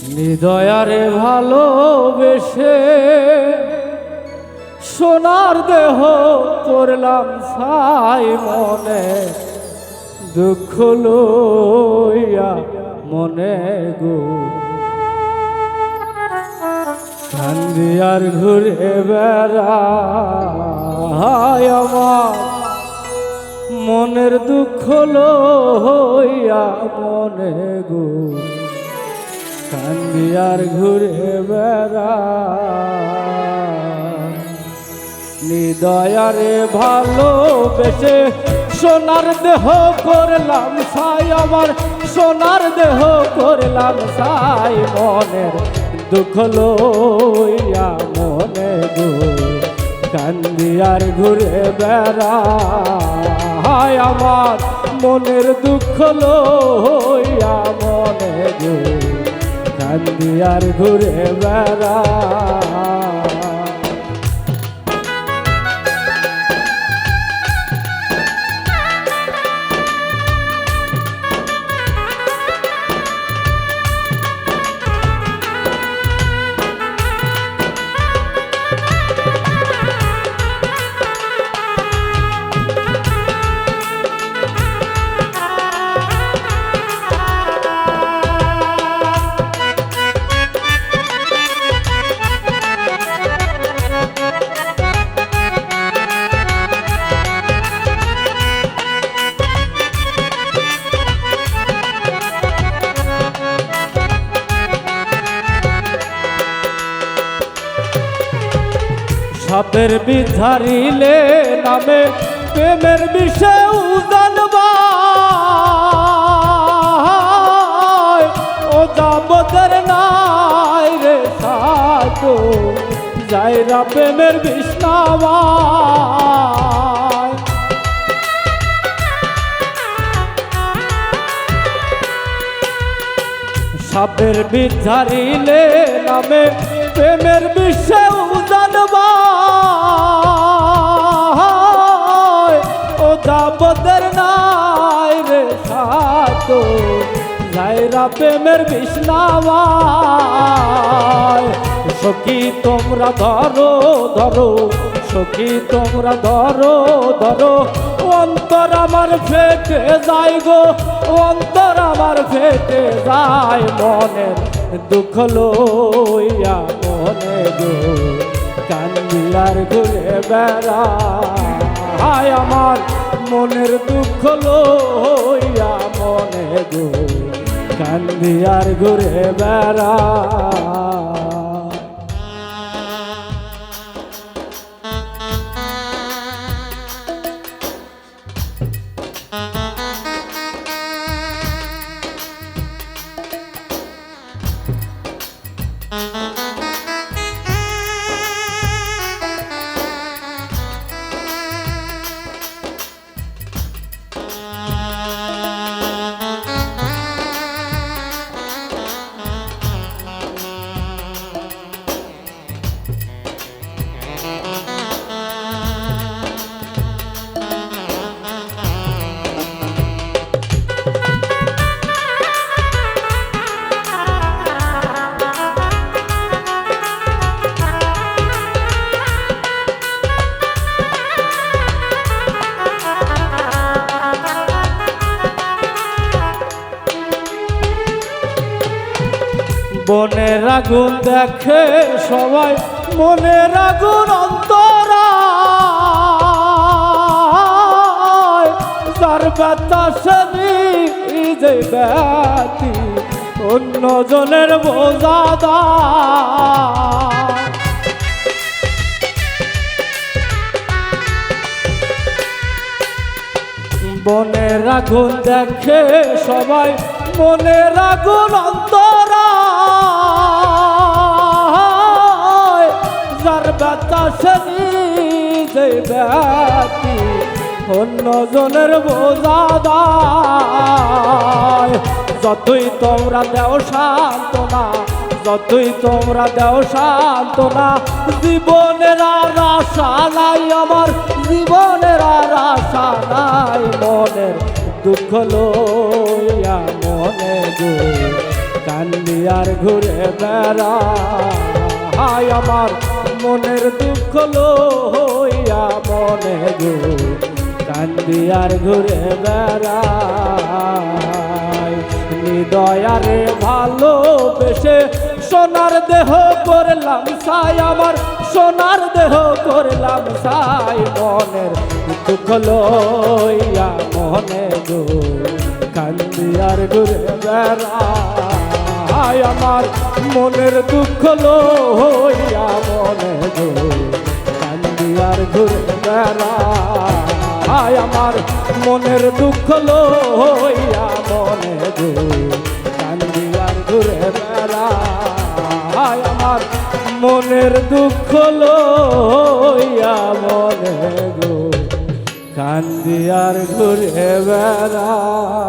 হৃদয়ারে ভালোবেসে সোনার দেহ করলাম ছাই মনে দুঃখ লইয়া মনে গো কান্দি আর ঘুরে বেড়ায় আমার মনের দুঃখ লইয়া মনে গো কান্দি আর ঘুরে বেড়ায় হৃদয়ারে ভালোবেসে সোনার দেহ করলাম ছাই আমার সোনার দেহ করলাম ছাই মনের দুঃখ লইয়া মনে গো কান্দি আর ঘুরে বেড়ায় আমার মনের দুঃখ লইয়া মনে গো কান্দি আর ঘুরে বেড়ায় সাপের বিধারিলে নামে প্রেমের বিষয় উদানবায় ও দামোদর নাই রে সাধু যাইরা প্রেমের বিষ্ণাবায় সাপের বিধারিলে নামে প্রেমের বিষয় উদানবায় ও দামোদর নাই রে সাধু যাইরা প্রেমের বিষ্ণাবায় সখী তোমরা ধরো ধরো সখী তোমরা ধরো ধরো অন্তর আমার ফেটে যায় গো অন্তর আমার ফেটে যায় মনের দুঃখ লইয়া মনে গো কান্দি আর ঘুরে বেড়ায় আমার মনের দুঃখ লইয়া মনে গো কান্দি আর ঘুরে বেড়ায় বনের আগুন দেখে সবাই মনের আগুন অন্তরায় যার বাতাসে যে ব্যক্তি অন্য জনের বোঝা বনের আগুন দেখে সবাই মনের আগুন অন্তরায় যার বাতাসে যে ব্যক্তি অন্য জনের বোঝা দায় যতই তোমরা দেও সান্ত্বনা যতই তোমরা দেও সান্ত্বনা জীবনের আর আশা নাই আমার জীবনের আর আশা নাই মনের দুঃখ লইয়া মনে গো কান্দি আর ঘুরে বেড়াই আমার মনের দুঃখ লইয়া মনে গো কান্দি আর ঘুরে বেড়াই হৃদয়ারে ভালোবেসে সোনার দেহ করলাম সাই আমার সোনার দেহ করলাম সাই মনের দুঃখ লইয়া মনে গো কান্দি আর ঘুরে বেড়াই আমার মনের দুঃখ লইয়া মনে গো কান্দি আর ঘুরে বেড়াই আমার মনের দুঃখ লইয়া মনে গো কান্দি আর ঘুরে বেড়াই আমার মনের দুঃখ লইয়া মনে গো কান্দি আর ঘুরে বেড়াই।